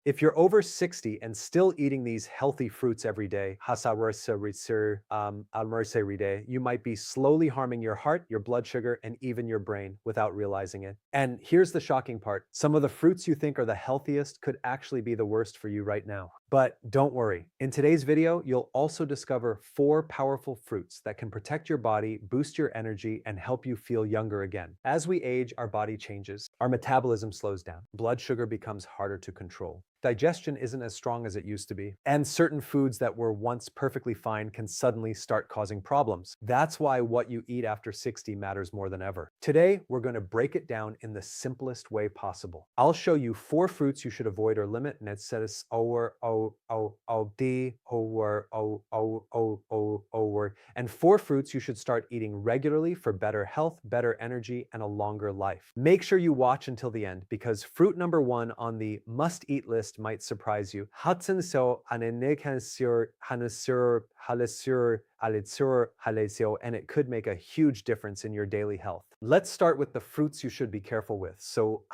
If you're over 60 and still eating these healthy fruits every day, you might be slowly harming your heart, your blood sugar, and even your brain without realizing it. And here's the shocking part. Some of the fruits you think are the healthiest could actually be the worst for you right now. But don't worry. In today's video, you'll also discover 4 powerful fruits that can protect your body, boost your energy, and help you feel younger again. As we age, our body changes. Our metabolism slows down. Blood sugar becomes harder to control. Digestion isn't as strong as it used to be, and certain foods that were once perfectly fine can suddenly start causing problems. That's why what you eat after 60 matters more than ever. Today, we're going to break it down in the simplest way possible. I'll show you 4 fruits you should avoid or limit, and it says and 4 fruits you should start eating regularly for better health, better energy, and a longer life. Make sure you watch until the end because fruit number 1 on the must-eat list might surprise you. And it could make a huge difference in your daily health. Let's start with the fruits you should be careful with. So,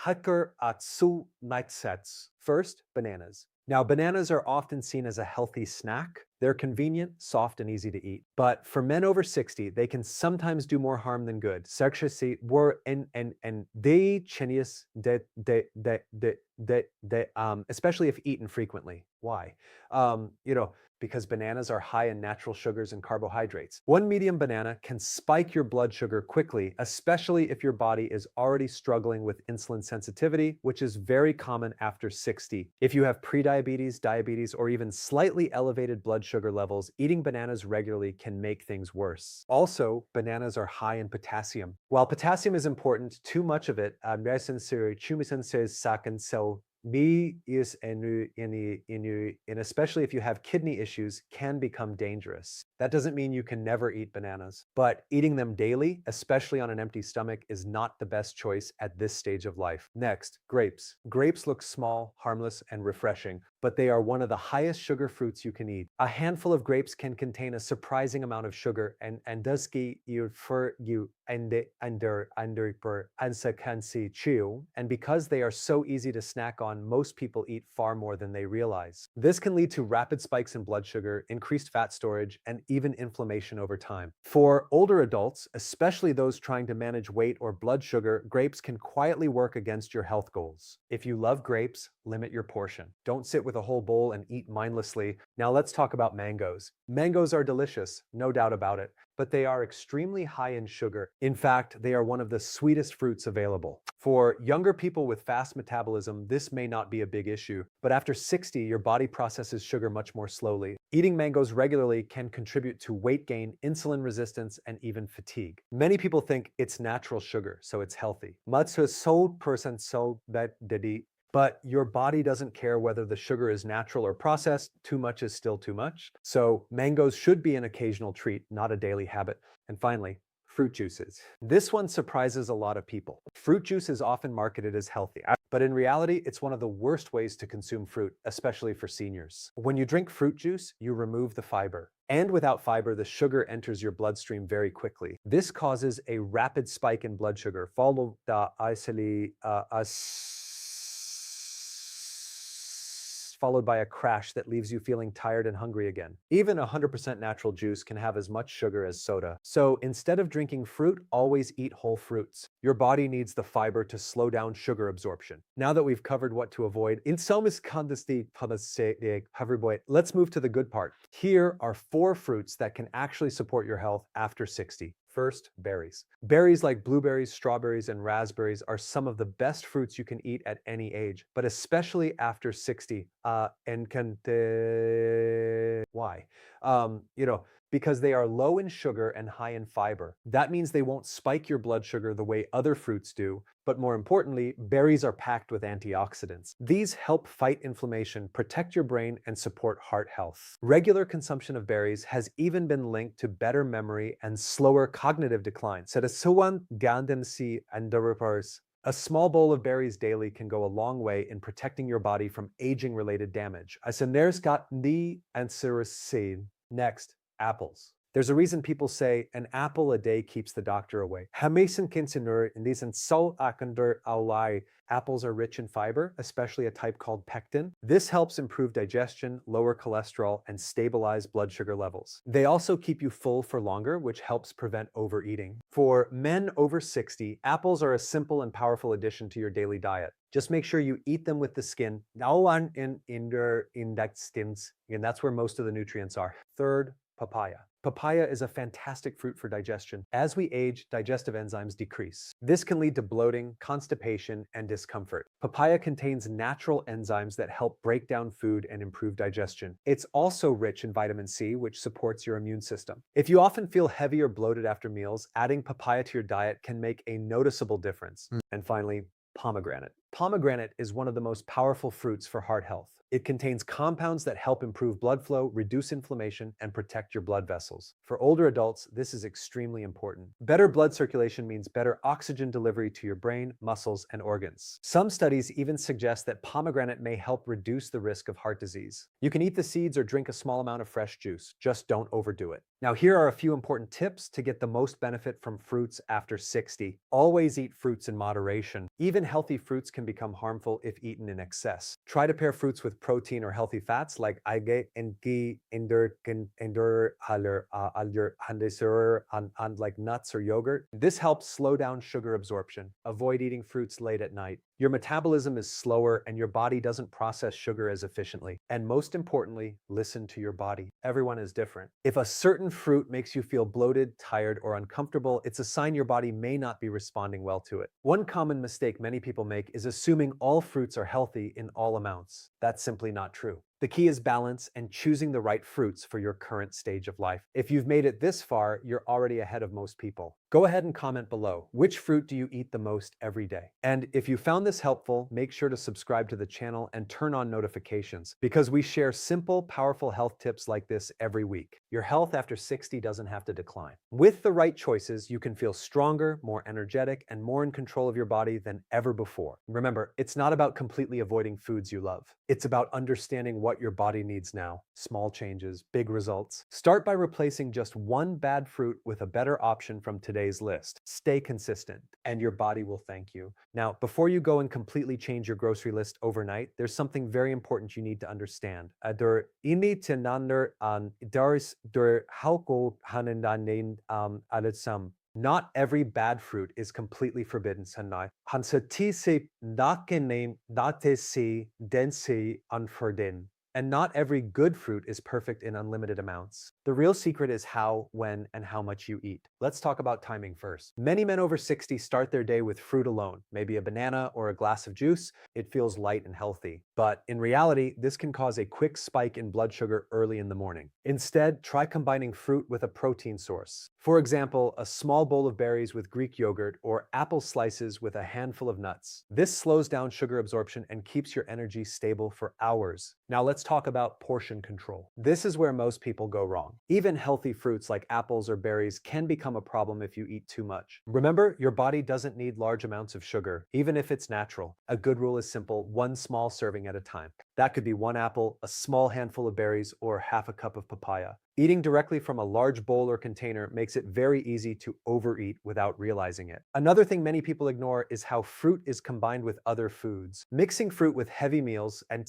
first, bananas. Now, bananas are often seen as a healthy snack. They're convenient, soft, and easy to eat. But for men over 60, they can sometimes do more harm than good. Especially if eaten frequently. Why? Because bananas are high in natural sugars and carbohydrates. One medium banana can spike your blood sugar quickly, especially if your body is already struggling with insulin sensitivity, which is very common after 60. If you have prediabetes, diabetes, or even slightly elevated blood sugar levels, eating bananas regularly can make things worse. Also, bananas are high in potassium. While potassium is important, too much of it, and especially if you have kidney issues, can become dangerous. That doesn't mean you can never eat bananas, but eating them daily, especially on an empty stomach, is not the best choice at this stage of life. Next, grapes. Grapes look small, harmless, and refreshing, but they are one of the highest sugar fruits you can eat. A handful of grapes can contain a surprising amount of sugar and because they are so easy to snack on, most people eat far more than they realize. This can lead to rapid spikes in blood sugar, increased fat storage, and even inflammation over time. For older adults, especially those trying to manage weight or blood sugar, grapes can quietly work against your health goals. If you love grapes, limit your portion. Don't sit with a whole bowl and eat mindlessly. Now let's talk about mangoes. Mangoes are delicious, no doubt about it, but they are extremely high in sugar. In fact, they are one of the sweetest fruits available. For younger people with fast metabolism, this may not be a big issue, but after 60, your body processes sugar much more slowly. Eating mangoes regularly can contribute to weight gain, insulin resistance, and even fatigue. Many people think it's natural sugar, so it's healthy. But your body doesn't care whether the sugar is natural or processed. Too much is still too much. So mangoes should be an occasional treat, not a daily habit. And finally, fruit juices. This one surprises a lot of people. Fruit juice is often marketed as healthy, but in reality, it's one of the worst ways to consume fruit, especially for seniors. When you drink fruit juice, you remove the fiber. And without fiber, the sugar enters your bloodstream very quickly. This causes a rapid spike in blood sugar, followed by a crash that leaves you feeling tired and hungry again. Even 100% natural juice can have as much sugar as soda. So instead of drinking fruit, always eat whole fruits. Your body needs the fiber to slow down sugar absorption. Now that we've covered what to avoid, let's move to the good part. Here are 4 fruits that can actually support your health after 60. First, berries. Berries like blueberries, strawberries, and raspberries are some of the best fruits you can eat at any age, but especially after 60. Why? Because they are low in sugar and high in fiber. That means they won't spike your blood sugar the way other fruits do, but more importantly, berries are packed with antioxidants. These help fight inflammation, protect your brain, and support heart health. Regular consumption of berries has even been linked to better memory and slower cognitive decline. A small bowl of berries daily can go a long way in protecting your body from aging-related damage. Next, apples. There's a reason people say an apple a day keeps the doctor away. Hamisan kinsinur in these and so akander aulai. Apples are rich in fiber, especially a type called pectin. This helps improve digestion, lower cholesterol, and stabilize blood sugar levels. They also keep you full for longer, which helps prevent overeating. For men over 60, apples are a simple and powerful addition to your daily diet. Just make sure you eat them with the skin. Nauan in their intestines, and that's where most of the nutrients are. Third, papaya. Papaya is a fantastic fruit for digestion. As we age, digestive enzymes decrease. This can lead to bloating, constipation, and discomfort. Papaya contains natural enzymes that help break down food and improve digestion. It's also rich in vitamin C, which supports your immune system. If you often feel heavy or bloated after meals, adding papaya to your diet can make a noticeable difference. And finally, pomegranate. Pomegranate is one of the most powerful fruits for heart health. It contains compounds that help improve blood flow, reduce inflammation, and protect your blood vessels. For older adults, this is extremely important. Better blood circulation means better oxygen delivery to your brain, muscles, and organs. Some studies even suggest that pomegranate may help reduce the risk of heart disease. You can eat the seeds or drink a small amount of fresh juice. Just don't overdo it. Now, here are a few important tips to get the most benefit from fruits after 60. Always eat fruits in moderation. Even healthy fruits can become harmful if eaten in excess. Try to pair fruits with protein or healthy fats like algae and ghee, and like nuts or yogurt. This helps slow down sugar absorption. Avoid eating fruits late at night. Your metabolism is slower and your body doesn't process sugar as efficiently. And most importantly, listen to your body. Everyone is different. If a certain fruit makes you feel bloated, tired, or uncomfortable, it's a sign your body may not be responding well to it. One common mistake many people make is assuming all fruits are healthy in all amounts. That's simply not true. The key is balance and choosing the right fruits for your current stage of life. If you've made it this far, you're already ahead of most people. Go ahead and comment below. Which fruit do you eat the most every day? And if you found this helpful, make sure to subscribe to the channel and turn on notifications because we share simple, powerful health tips like this every week. Your health after 60 doesn't have to decline. With the right choices, you can feel stronger, more energetic, and more in control of your body than ever before. Remember, it's not about completely avoiding foods you love. It's about understanding what your body needs now. Small changes, big results. Start by replacing just one bad fruit with a better option from today's list. Stay consistent, and your body will thank you. Now, before you go and completely change your grocery list overnight, there's something very important you need to understand. Der ini tenander an daris der hauko hanendanen aletsam. Not every bad fruit is completely forbidden sanai. Hansatise nakenem datesi densi unfordin. And not every good fruit is perfect in unlimited amounts. The real secret is how, when, and how much you eat. Let's talk about timing first. Many men over 60 start their day with fruit alone, maybe a banana or a glass of juice. It feels light and healthy. But in reality, this can cause a quick spike in blood sugar early in the morning. Instead, try combining fruit with a protein source. For example, a small bowl of berries with Greek yogurt or apple slices with a handful of nuts. This slows down sugar absorption and keeps your energy stable for hours. Now let's talk about portion control. This is where most people go wrong. Even healthy fruits like apples or berries can become a problem if you eat too much. Remember, your body doesn't need large amounts of sugar, even if it's natural. A good rule is simple: one small serving at a time. That could be one apple, a small handful of berries, or half a cup of papaya. Eating directly from a large bowl or container makes it very easy to overeat without realizing it. Another thing many people ignore is how fruit is combined with other foods. Mixing fruit with heavy meals and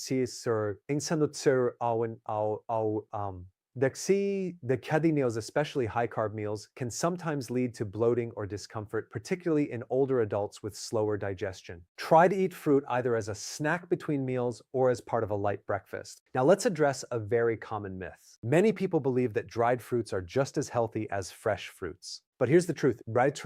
the heavy meals, especially high-carb meals, can sometimes lead to bloating or discomfort, particularly in older adults with slower digestion. Try to eat fruit either as a snack between meals or as part of a light breakfast. Now let's address a very common myth. Many people believe that dried fruits are just as healthy as fresh fruits. But here's the truth. Dried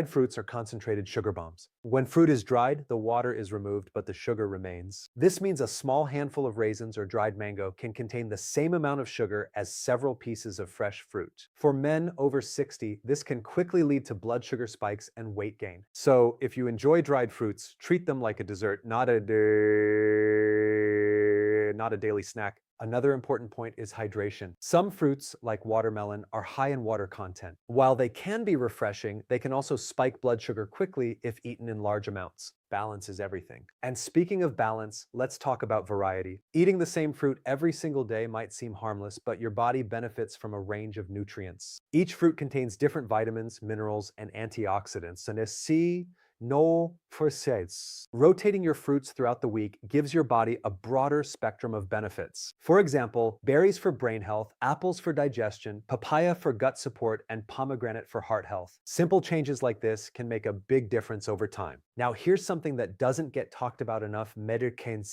fruits are concentrated sugar bombs. When fruit is dried, the water is removed, but the sugar remains. This means a small handful of raisins or dried mango can contain the same amount of sugar as several pieces of fresh fruit. For men over 60, this can quickly lead to blood sugar spikes and weight gain. So if you enjoy dried fruits, treat them like a dessert, not a daily snack. Another important point is hydration. Some fruits, like watermelon, are high in water content. While they can be refreshing, they can also spike blood sugar quickly if eaten in large amounts. Balance is everything. And speaking of balance, let's talk about variety. Eating the same fruit every single day might seem harmless, but your body benefits from a range of nutrients. Each fruit contains different vitamins, minerals, and antioxidants, and see no process. Rotating your fruits throughout the week gives your body a broader spectrum of benefits. For example, berries for brain health, apples for digestion, papaya for gut support, and pomegranate for heart health. Simple changes like this can make a big difference over time. Now, here's something that doesn't get talked about enough: medications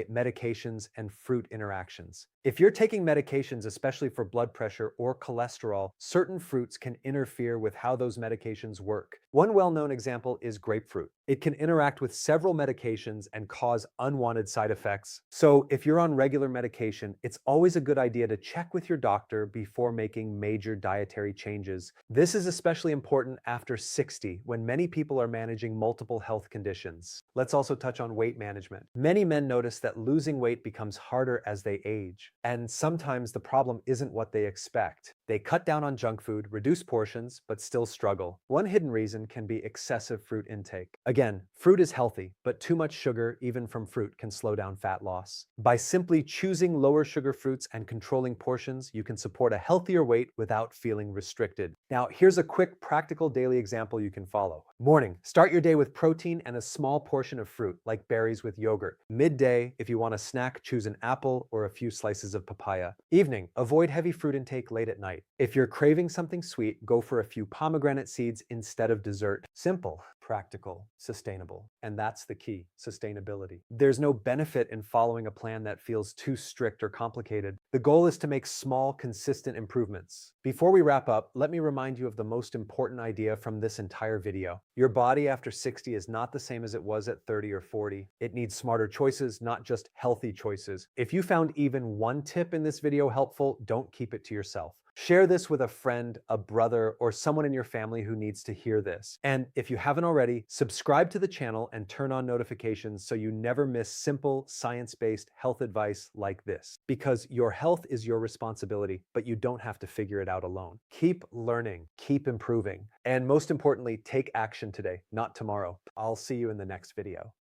medications and fruit interactions. If you're taking medications, especially for blood pressure or cholesterol, certain fruits can interfere with how those medications work. One well-known example is grapefruit. It can interact with several medications and cause unwanted side effects. So if you're on regular medication, it's always a good idea to check with your doctor before making major dietary changes. This is especially important after 60, when many people are managing multiple health conditions. Let's also touch on weight management. Many men notice that losing weight becomes harder as they age. And sometimes the problem isn't what they expect. They cut down on junk food, reduce portions, but still struggle. One hidden reason can be excessive fruit intake. Again, fruit is healthy, but too much sugar, even from fruit, can slow down fat loss. By simply choosing lower sugar fruits and controlling portions, you can support a healthier weight without feeling restricted. Now, here's a quick practical daily example you can follow. Morning, start your day with protein and a small portion of fruit, like berries with yogurt. Midday, if you want a snack, choose an apple or a few slices of papaya. Evening, avoid heavy fruit intake late at night. If you're craving something sweet, go for a few pomegranate seeds instead of dessert. Simple, practical, sustainable. And that's the key: sustainability. There's no benefit in following a plan that feels too strict or complicated. The goal is to make small, consistent improvements. Before we wrap up, let me remind you of the most important idea from this entire video. Your body after 60 is not the same as it was at 30 or 40. It needs smarter choices, not just healthy choices. If you found even one tip in this video helpful, don't keep it to yourself. Share this with a friend, a brother, or someone in your family who needs to hear this. And if you haven't already, subscribe to the channel and turn on notifications so you never miss simple, science-based health advice like this. Because your health is your responsibility, but you don't have to figure it out alone. Keep learning, keep improving, and most importantly, take action today, not tomorrow. I'll see you in the next video.